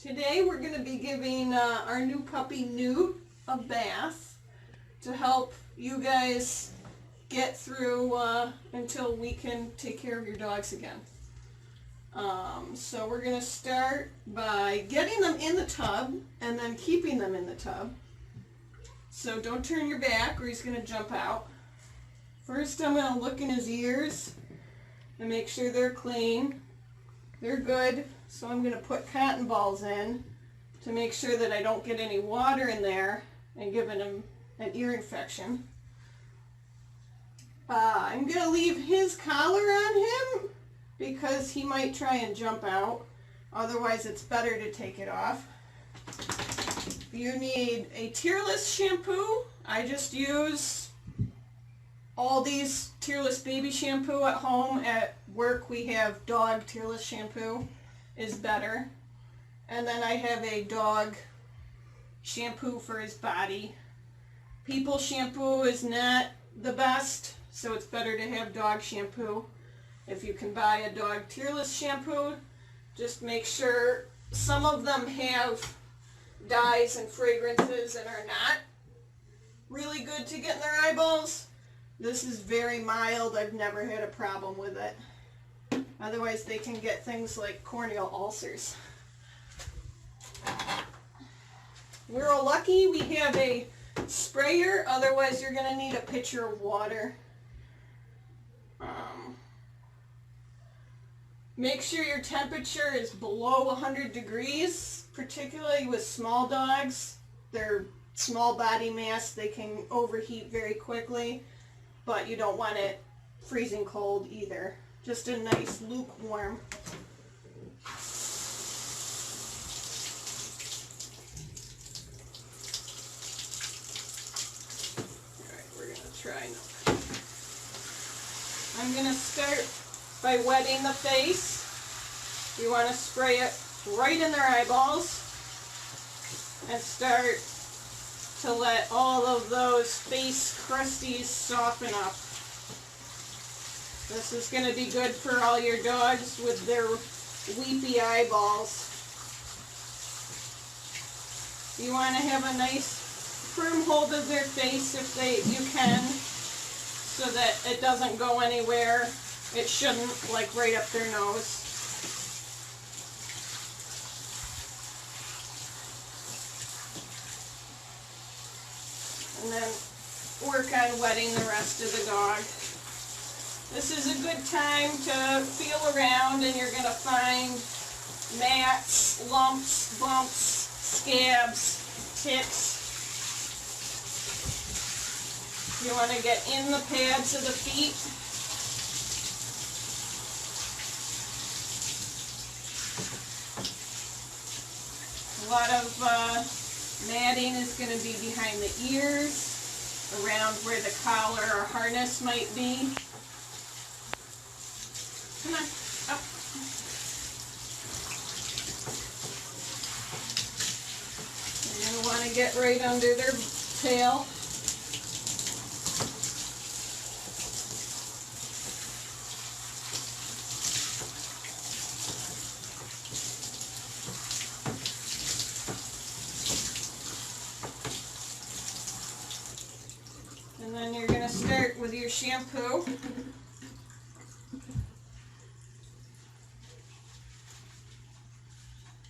Today we're going to be giving our new puppy Newt a bath to help you guys get through until we can take care of your dogs again. So we're going to start by getting them in the tub and then keeping them in the tub. So don't turn your back or he's going to jump out. First I'm going to look in his ears and make sure they're clean. They're good. So I'm going to put cotton balls in to make sure that I don't get any water in there and giving him an ear infection. I'm going to leave his collar on him because he might try and jump out. Otherwise it's better to take it off. You need a tearless shampoo. I just use Aldi's tearless baby shampoo at home. At work we have dog tearless shampoo is better. And then I have a dog shampoo for his body. People shampoo is not the best, so it's better to have dog shampoo. If you can buy a dog tearless shampoo, just make sure some of them have dyes and fragrances and are not really good to get in their eyeballs. This is very mild. I've never had a problem with it. Otherwise they can get things like corneal ulcers. We're lucky we have a sprayer, otherwise you're going to need a pitcher of water. Make sure your temperature is below 100 degrees, particularly with small dogs. They're small body mass, they can overheat very quickly, but you don't want it freezing cold either. Just a nice lukewarm. Alright, we're going to try now. I'm going to start by wetting the face. You want to spray it right in their eyeballs and start to let all of those face crusties soften up. This is going to be good for all your dogs with their weepy eyeballs. You want to have a nice firm hold of their face if you can, so that it doesn't go anywhere it shouldn't, like right up their nose. And then work on wetting the rest of the dog. This is a good time to feel around, and you're going to find mats, lumps, bumps, scabs, ticks. You want to get in the pads of the feet. A lot of matting is going to be behind the ears, around where the collar or harness might be. Come on, up. You're going to want to get right under their tail. And then you're going to start with your shampoo.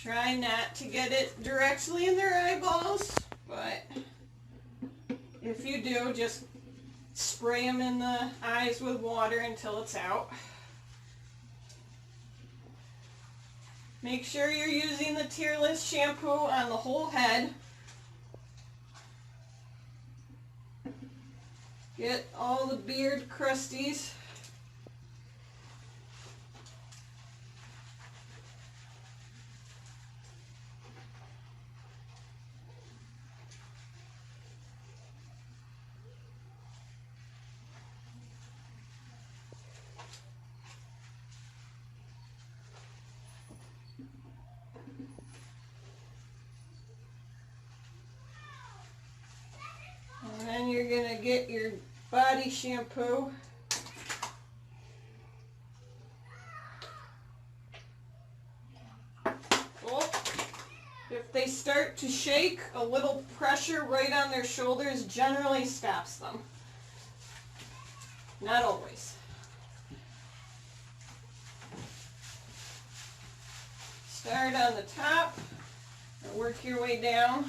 Try not to get it directly in their eyeballs, but if you do, just spray them in the eyes with water until it's out. Make sure you're using the tearless shampoo on the whole head. Get all the beard crusties. And then you're going to get your body shampoo. Oh, If they start to shake, a little pressure right on their shoulders generally stops them. Not always. Start on the top and work your way down.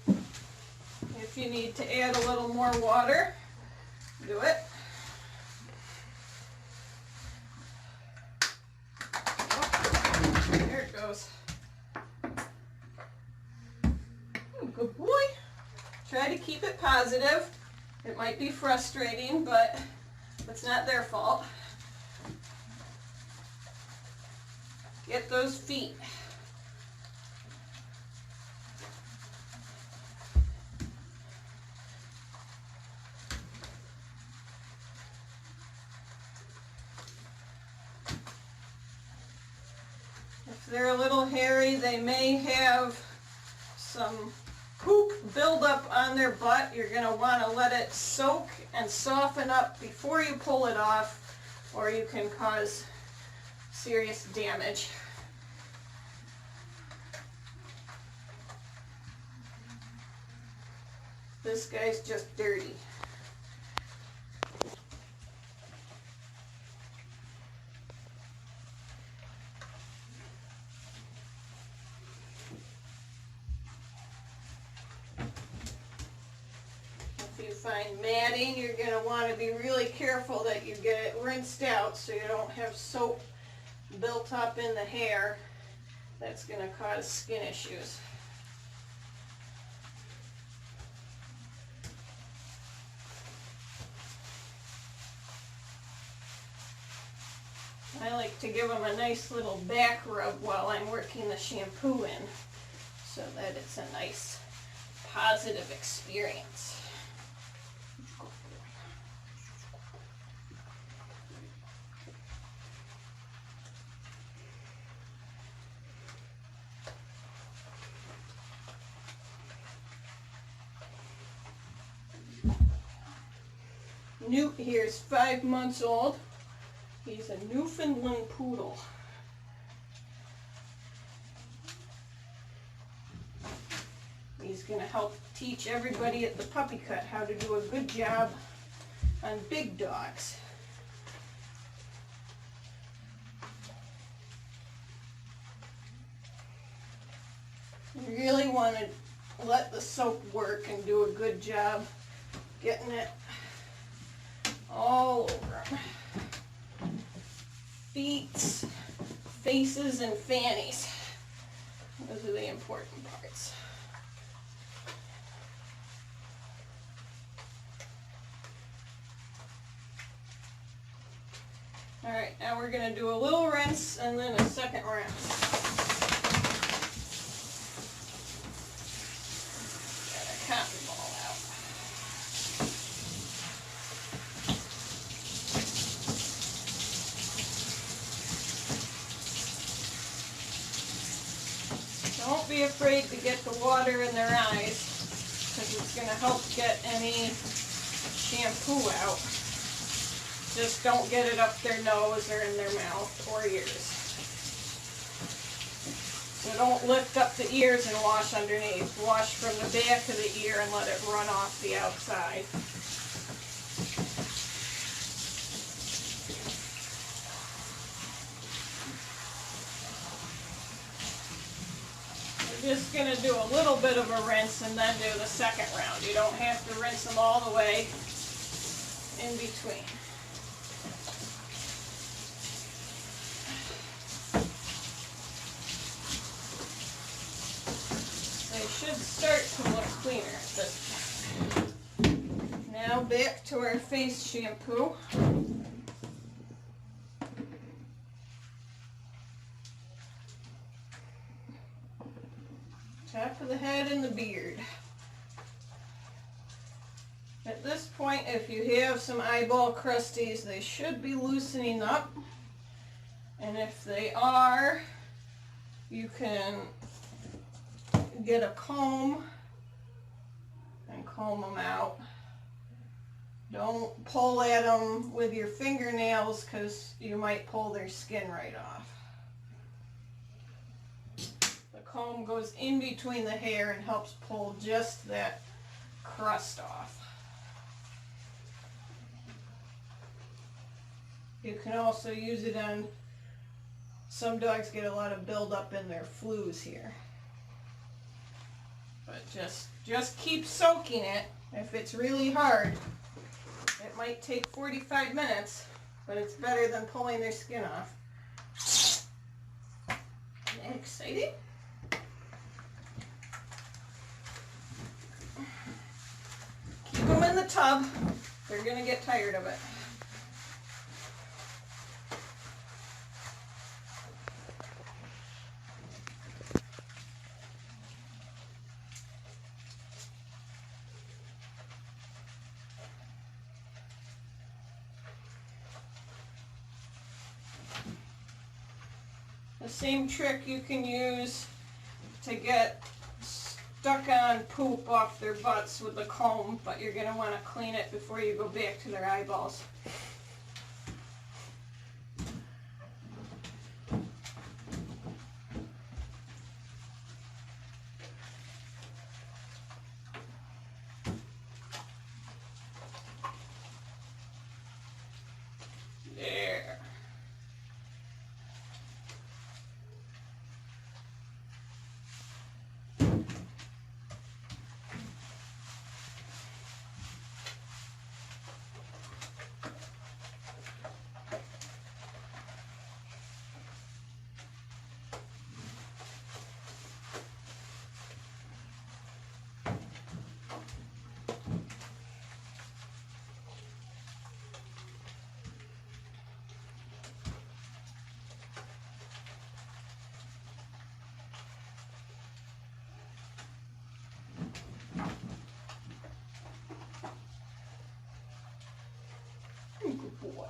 If you need to add a little more water, do it. Oh, there it goes. Good boy. Try to keep it positive. It might be frustrating, but it's not their fault. Get those feet. If they're a little hairy, they may have some poop buildup on their butt. You're going to want to let it soak and soften up before you pull it off, or you can cause serious damage. This guy's just dirty. If you find matting, you're going to want to be really careful that you get it rinsed out so you don't have soap built up in the hair. That's going to cause skin issues. I like to give them a nice little back rub while I'm working the shampoo in so that it's a nice positive experience. Newt here is 5 months old. He's a Newfoundland poodle. He's going to help teach everybody at the puppy cut how to do a good job on big dogs. You really want to let the soap work and do a good job getting it all over them. Feet, faces, and fannies. Those are the important parts. Alright, now we're going to do a little rinse and then a second rinse. Got a cotton ball out. Don't be afraid to get the water in their eyes because it's going to help get any shampoo out. Just don't get it up their nose or in their mouth or ears. So don't lift up the ears and wash underneath. Wash from the back of the ear and let it run off the outside. We're just going to do a little bit of a rinse and then do the second round. You don't have to rinse them all the way in between. Should start to look cleaner at this point. Now back to our face shampoo. Top of the head and the beard. At this point, if you have some eyeball crusties, they should be loosening up. And if they are, you can get a comb and comb them out. Don't pull at them with your fingernails because you might pull their skin right off. comb goes in between the hair and helps pull just that crust off. You can also use it on, some dogs get a lot of buildup in their flews here. But just keep soaking it. If it's really hard, it might take 45 minutes, but it's better than pulling their skin off. Isn't that exciting? Keep them in the tub. They're going to get tired of it. The same trick you can use to get stuck on poop off their butts with the comb, but you're going to want to clean it before you go back to their eyeballs. There. Good boy.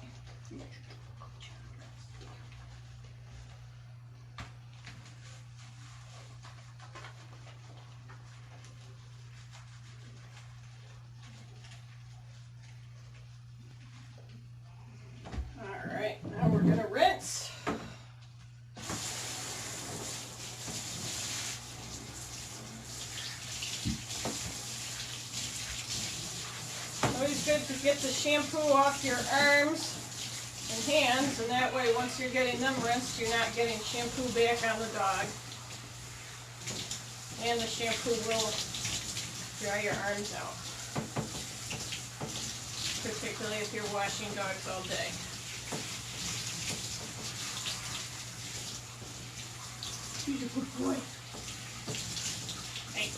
All right, now we're going to rinse. Always good to get the shampoo off your arms and hands, and that way once you're getting them rinsed, you're not getting shampoo back on the dog. And the shampoo will dry your arms out, particularly if you're washing dogs all day. He's a good boy. Hey.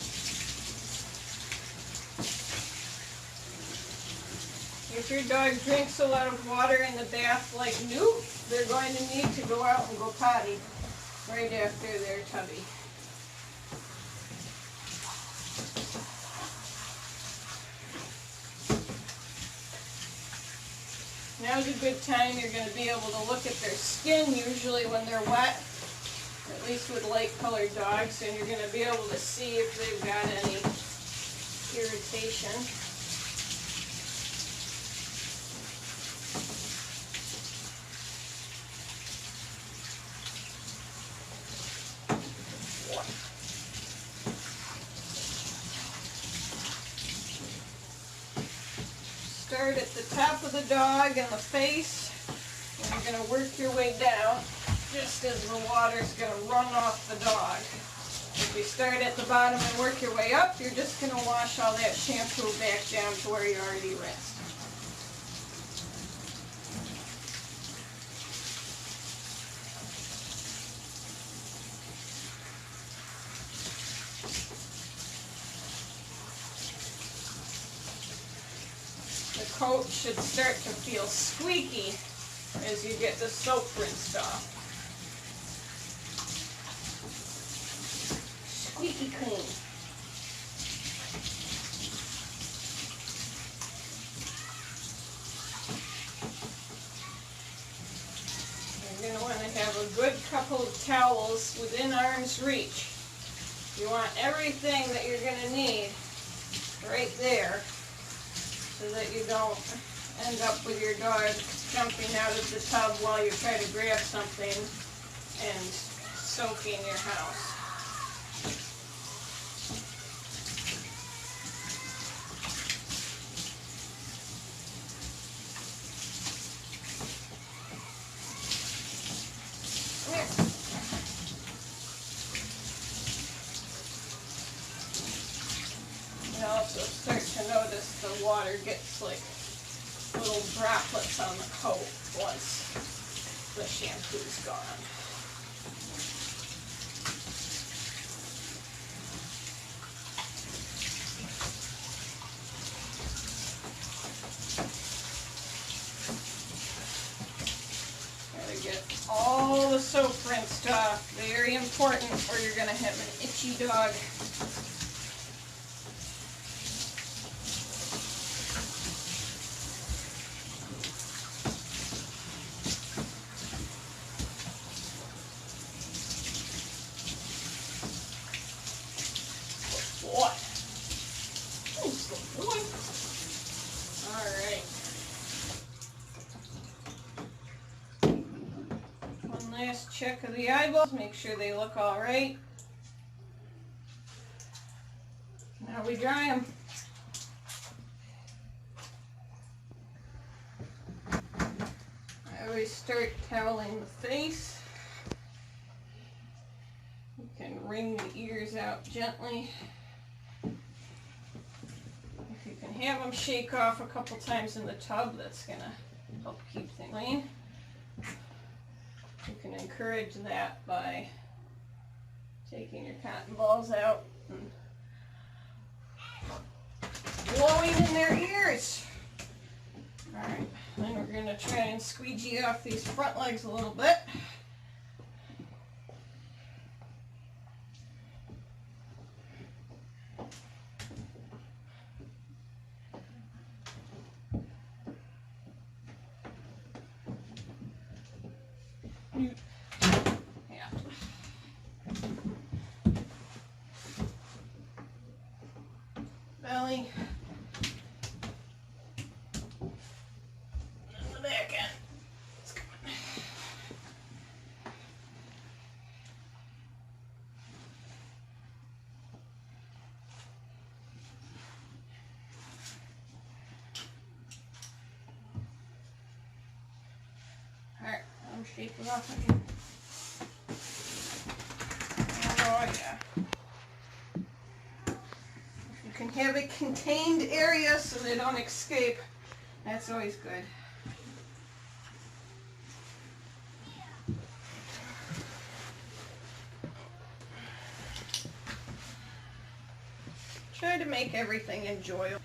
If your dog drinks a lot of water in the bath like Newt, they're going to need to go out and go potty right after their tubby. Now's a good time. You're going to be able to look at their skin usually when they're wet, at least with light colored dogs, and you're going to be able to see if they've got any irritation. Start at the top of the dog and the face, and you're going to work your way down just as the water's going to run off the dog. If you start at the bottom and work your way up, you're just going to wash all that shampoo back down to where you already rinsed. The coat should start to feel squeaky as you get the soap rinsed off. Squeaky clean. You're going to want to have a good couple of towels within arm's reach. You want everything that you're going to need right there, so that you don't end up with your dog jumping out of the tub while you try to grab something and soaking your house. water gets like little droplets on the coat once the shampoo's gone. Gotta get all the soap rinsed off. Very important, or you're gonna have an itchy dog. Last check of the eyeballs, make sure they look all right. Now we dry them. I always start toweling the face. You can wring the ears out gently. If you can have them shake off a couple times in the tub, that's going to help keep things clean. You can encourage that by taking your cotton balls out and blowing in their ears. Alright, then we're going to try and squeegee off these front legs a little bit. Yeah. Belly. And the back end. It's coming. Alright, I'm shaking off again. Oh yeah. If you can have a contained area so they don't escape, that's always good. Try to make everything enjoyable.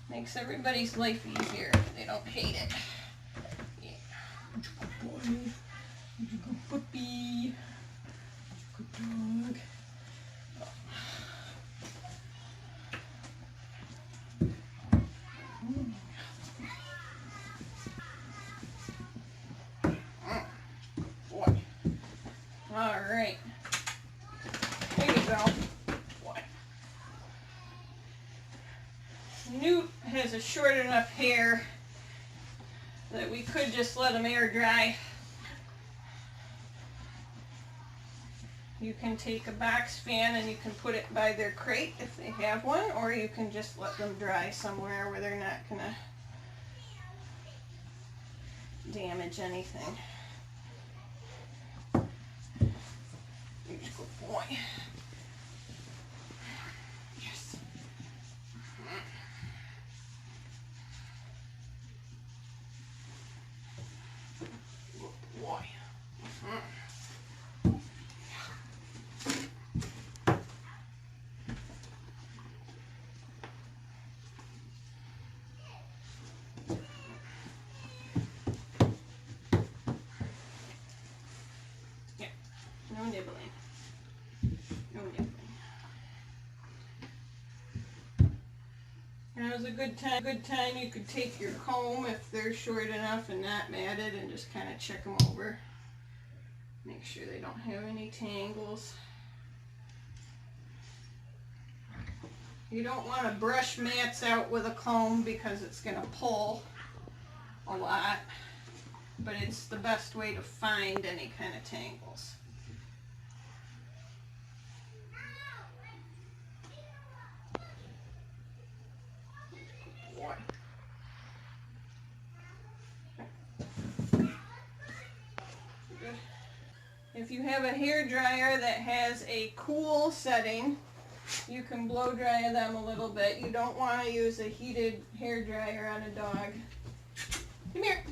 Makes everybody's life easier. They don't hate it. Yeah. Good boy. Good puppy. Good dog. Boy. All right. There you go. Boy. Newt has a short enough hair that we could just let him air dry. You can take a box fan and you can put it by their crate if they have one, or you can just let them dry somewhere where they're not gonna damage anything. You're a good boy. Yes. Good boy. No nibbling. No nibbling. Now's a good time you could take your comb if they're short enough and not matted and just kind of check them over. Make sure they don't have any tangles. You don't want to brush mats out with a comb because it's going to pull a lot, but it's the best way to find any kind of tangles. If you have a hair dryer that has a cool setting, you can blow dry them a little bit. You don't want to use a heated hair dryer on a dog. Come here.